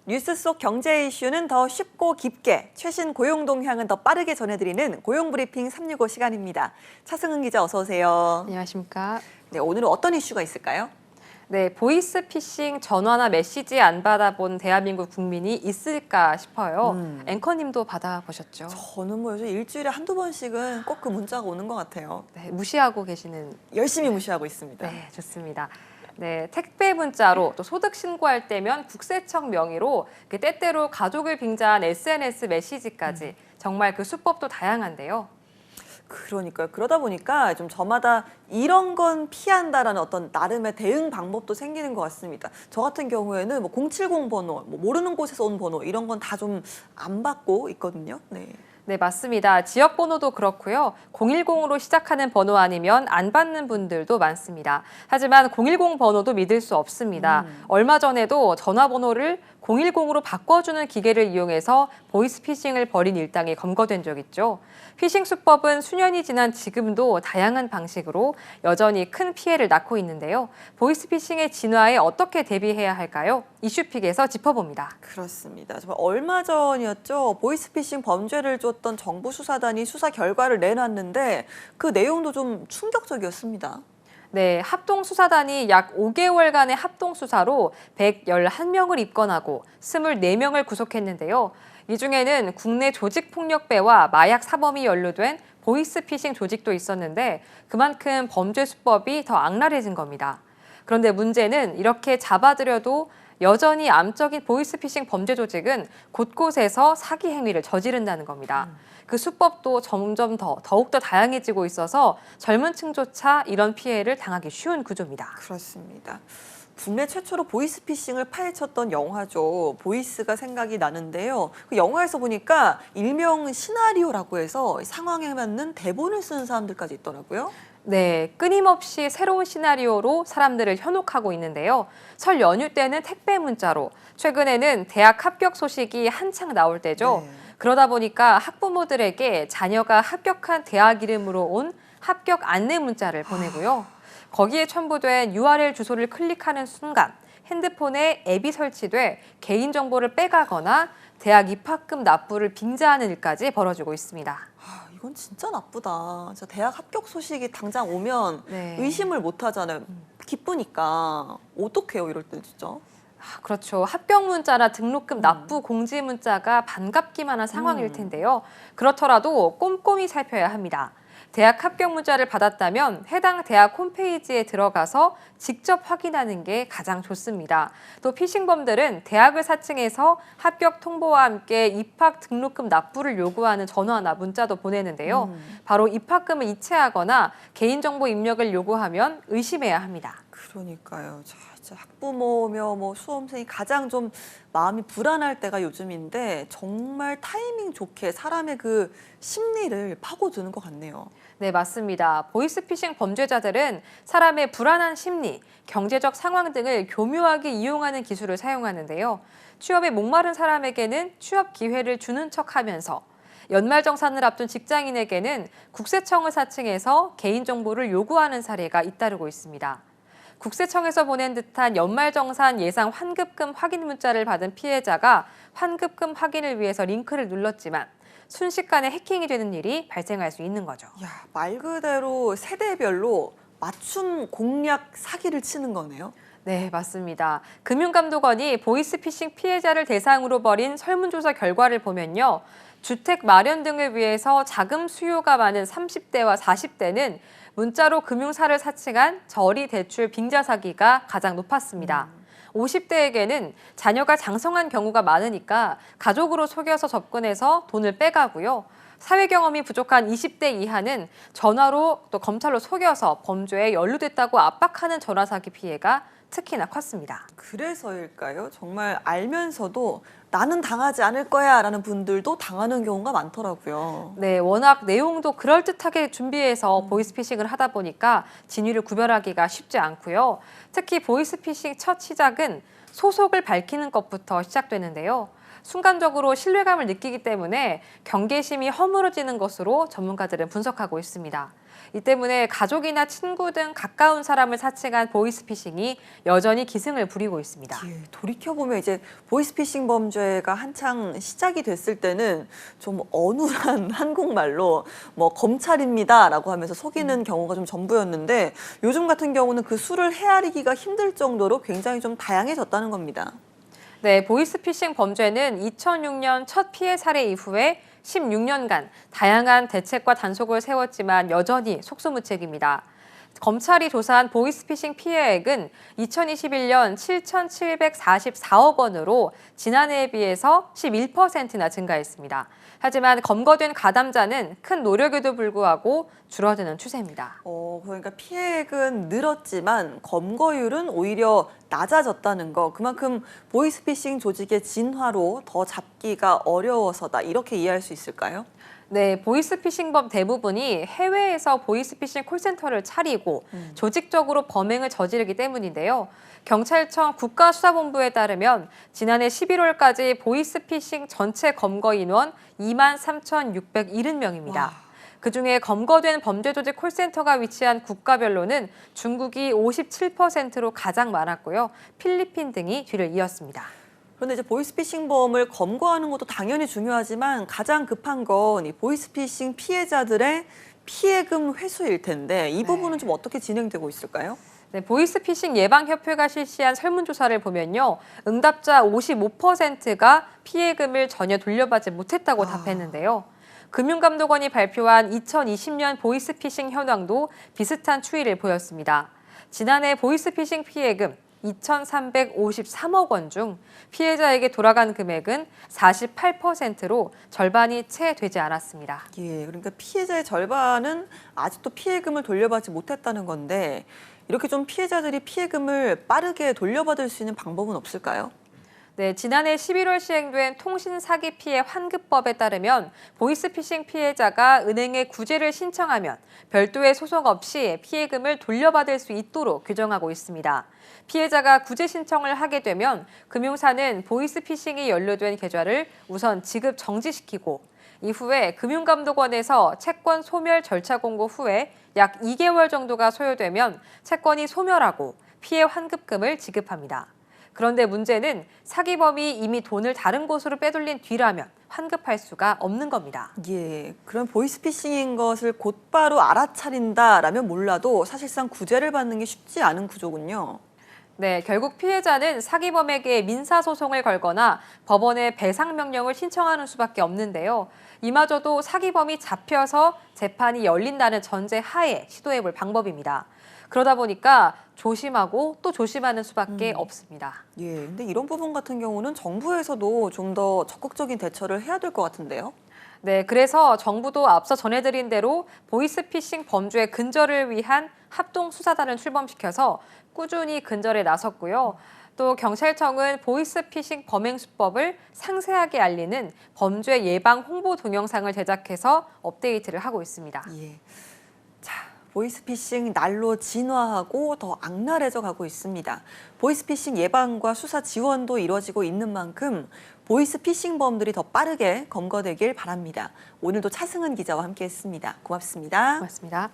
뉴스 속 경제 이슈는 더 쉽고 깊게, 최신 고용 동향은 더 빠르게 전해드리는 고용브리핑 365 시간입니다. 차승은 기자 어서 오세요. 안녕하십니까. 네, 오늘은 어떤 이슈가 있을까요? 네, 보이스피싱 전화나 메시지 안 받아본 대한민국 국민이 있을까 싶어요. 앵커님도 받아보셨죠? 저는 뭐 요즘 일주일에 한두 번씩은 꼭 그 문자가 오는 것 같아요. 네, 무시하고 계시는. 열심히 무시하고 있습니다. 네, 좋습니다. 네, 택배 문자로 또 소득 신고할 때면 국세청 명의로 때때로 가족을 빙자한 SNS 메시지까지 정말 그 수법도 다양한데요. 그러니까요. 그러다 보니까 좀 저마다 이런 건 피한다라는 어떤 나름의 대응 방법도 생기는 것 같습니다. 저 같은 경우에는 뭐 070 번호, 뭐 모르는 곳에서 온 번호 이런 건 다 좀 안 받고 있거든요. 네. 네, 맞습니다. 지역 번호도 그렇고요. 010으로 시작하는 번호 아니면 안 받는 분들도 많습니다. 하지만 010 번호도 믿을 수 없습니다. 얼마 전에도 전화번호를 010으로 바꿔주는 기계를 이용해서 보이스피싱을 벌인 일당이 검거된 적 있죠. 피싱 수법은 수년이 지난 지금도 다양한 방식으로 여전히 큰 피해를 낳고 있는데요. 보이스피싱의 진화에 어떻게 대비해야 할까요? 이슈픽에서 짚어봅니다. 그렇습니다. 정말 얼마 전이었죠. 보이스피싱 범죄를 쫓던 정부 수사단이 수사 결과를 내놨는데 그 내용도 좀 충격적이었습니다. 네, 합동수사단이 약 5개월간의 합동수사로 111명을 입건하고 24명을 구속했는데요. 이 중에는 국내 조직폭력배와 마약 사범이 연루된 보이스피싱 조직도 있었는데 그만큼 범죄 수법이 더 악랄해진 겁니다. 그런데 문제는 이렇게 잡아들여도 여전히 암적인 보이스피싱 범죄 조직은 곳곳에서 사기 행위를 저지른다는 겁니다. 그 수법도 점점 더욱더 다양해지고 있어서 젊은 층조차 이런 피해를 당하기 쉬운 구조입니다. 그렇습니다. 국내 최초로 보이스피싱을 파헤쳤던 영화죠. 보이스가 생각이 나는데요. 그 영화에서 보니까 일명 시나리오라고 해서 상황에 맞는 대본을 쓰는 사람들까지 있더라고요. 네, 끊임없이 새로운 시나리오로 사람들을 현혹하고 있는데요. 설 연휴 때는 택배 문자로, 최근에는 대학 합격 소식이 한창 나올 때죠. 네. 그러다 보니까 학부모들에게 자녀가 합격한 대학 이름으로 온 합격 안내 문자를 보내고요. 거기에 첨부된 URL 주소를 클릭하는 순간 핸드폰에 앱이 설치돼 개인정보를 빼가거나 대학 입학금 납부를 빙자하는 일까지 벌어지고 있습니다. 이건 진짜 나쁘다. 진짜 대학 합격 소식이 당장 오면 네. 의심을 못 하잖아요. 기쁘니까. 어떡해요, 이럴 때 진짜. 그렇죠. 합격 문자나 등록금 납부 공지 문자가 반갑기만 한 상황일 텐데요. 그렇더라도 꼼꼼히 살펴야 합니다. 대학 합격 문자를 받았다면 해당 대학 홈페이지에 들어가서 직접 확인하는 게 가장 좋습니다. 또 피싱범들은 대학을 사칭해서 합격 통보와 함께 입학 등록금 납부를 요구하는 전화나 문자도 보내는데요. 바로 입학금을 이체하거나 개인정보 입력을 요구하면 의심해야 합니다. 그러니까요. 진짜 학부모며 뭐 수험생이 가장 좀 마음이 불안할 때가 요즘인데 정말 타이밍 좋게 사람의 그 심리를 파고드는 것 같네요. 네, 맞습니다. 보이스피싱 범죄자들은 사람의 불안한 심리, 경제적 상황 등을 교묘하게 이용하는 기술을 사용하는데요. 취업에 목마른 사람에게는 취업 기회를 주는 척하면서 연말정산을 앞둔 직장인에게는 국세청을 사칭해서 개인정보를 요구하는 사례가 잇따르고 있습니다. 국세청에서 보낸 듯한 연말정산 예상 환급금 확인 문자를 받은 피해자가 환급금 확인을 위해서 링크를 눌렀지만 순식간에 해킹이 되는 일이 발생할 수 있는 거죠. 야, 말 그대로 세대별로 맞춤 공략 사기를 치는 거네요. 네, 맞습니다. 금융감독원이 보이스피싱 피해자를 대상으로 벌인 설문조사 결과를 보면요. 주택 마련 등을 위해서 자금 수요가 많은 30대와 40대는 문자로 금융사를 사칭한 저리 대출 빙자 사기가 가장 높았습니다. 50대에게는 자녀가 장성한 경우가 많으니까 가족으로 속여서 접근해서 돈을 빼가고요. 사회 경험이 부족한 20대 이하는 전화로 또 검찰로 속여서 범죄에 연루됐다고 압박하는 전화 사기 피해가 특히나 컸습니다. 그래서일까요? 정말 알면서도 나는 당하지 않을 거야 라는 분들도 당하는 경우가 많더라고요. 네, 워낙 내용도 그럴듯하게 준비해서 보이스피싱을 하다 보니까 진위를 구별하기가 쉽지 않고요. 특히 보이스피싱 첫 시작은 소속을 밝히는 것부터 시작되는데요. 순간적으로 신뢰감을 느끼기 때문에 경계심이 허물어지는 것으로 전문가들은 분석하고 있습니다. 이 때문에 가족이나 친구 등 가까운 사람을 사칭한 보이스피싱이 여전히 기승을 부리고 있습니다. 예, 돌이켜보면 이제 보이스피싱 범죄가 한창 시작이 됐을 때는 좀 어눌한 한국말로 뭐 검찰입니다라고 하면서 속이는 경우가 좀 전부였는데 요즘 같은 경우는 그 수를 헤아리기가 힘들 정도로 굉장히 좀 다양해졌다는 겁니다. 네, 보이스피싱 범죄는 2006년 첫 피해 사례 이후에 16년간 다양한 대책과 단속을 세웠지만 여전히 속수무책입니다. 검찰이 조사한 보이스피싱 피해액은 2021년 7,744억 원으로 지난해에 비해서 11%나 증가했습니다. 하지만 검거된 가담자는 큰 노력에도 불구하고 줄어드는 추세입니다. 그러니까 피해액은 늘었지만 검거율은 오히려 낮아졌다는 거. 그만큼 보이스피싱 조직의 진화로 더 잡기가 어려워서다. 이렇게 이해할 수 있을까요? 네, 보이스피싱범 대부분이 해외에서 보이스피싱 콜센터를 차리고 조직적으로 범행을 저지르기 때문인데요. 경찰청 국가수사본부에 따르면 지난해 11월까지 보이스피싱 전체 검거 인원 23,670명입니다. 그중에 검거된 범죄조직 콜센터가 위치한 국가별로는 중국이 57%로 가장 많았고요. 필리핀 등이 뒤를 이었습니다. 그런데 이제 보이스피싱범을 검거하는 것도 당연히 중요하지만 가장 급한 건 이 보이스피싱 피해자들의 피해금 회수일 텐데 이 부분은 좀 어떻게 진행되고 있을까요? 네, 보이스피싱 예방협회가 실시한 설문조사를 보면요. 응답자 55%가 피해금을 전혀 돌려받지 못했다고 답했는데요. 금융감독원이 발표한 2020년 보이스피싱 현황도 비슷한 추이를 보였습니다. 지난해 보이스피싱 피해금 2,353억 원 중 피해자에게 돌아간 금액은 48%로 절반이 채 되지 않았습니다. 예, 그러니까 피해자의 절반은 아직도 피해금을 돌려받지 못했다는 건데 이렇게 좀 피해자들이 피해금을 빠르게 돌려받을 수 있는 방법은 없을까요? 네, 지난해 11월 시행된 통신사기 피해 환급법에 따르면 보이스피싱 피해자가 은행에 구제를 신청하면 별도의 소송 없이 피해금을 돌려받을 수 있도록 규정하고 있습니다. 피해자가 구제 신청을 하게 되면 금융사는 보이스피싱이 연루된 계좌를 우선 지급 정지시키고 이후에 금융감독원에서 채권 소멸 절차 공고 후에 약 2개월 정도가 소요되면 채권이 소멸하고 피해 환급금을 지급합니다. 그런데 문제는 사기범이 이미 돈을 다른 곳으로 빼돌린 뒤라면 환급할 수가 없는 겁니다. 예, 그런 보이스피싱인 것을 곧바로 알아차린다라면 몰라도 사실상 구제를 받는 게 쉽지 않은 구조군요. 네, 결국 피해자는 사기범에게 민사소송을 걸거나 법원에 배상 명령을 신청하는 수밖에 없는데요. 이마저도 사기범이 잡혀서 재판이 열린다는 전제 하에 시도해볼 방법입니다. 그러다 보니까 조심하고 또 조심하는 수밖에 없습니다. 예, 근데 이런 부분 같은 경우는 정부에서도 좀 더 적극적인 대처를 해야 될 것 같은데요. 네, 그래서 정부도 앞서 전해드린 대로 보이스피싱 범죄 근절을 위한 합동수사단을 출범시켜서 꾸준히 근절에 나섰고요. 또 경찰청은 보이스피싱 범행 수법을 상세하게 알리는 범죄 예방 홍보 동영상을 제작해서 업데이트를 하고 있습니다. 예. 자, 보이스피싱 날로 진화하고 더 악랄해져 가고 있습니다. 보이스피싱 예방과 수사 지원도 이루어지고 있는 만큼 보이스피싱범들이 더 빠르게 검거되길 바랍니다. 오늘도 차승은 기자와 함께했습니다. 고맙습니다. 고맙습니다.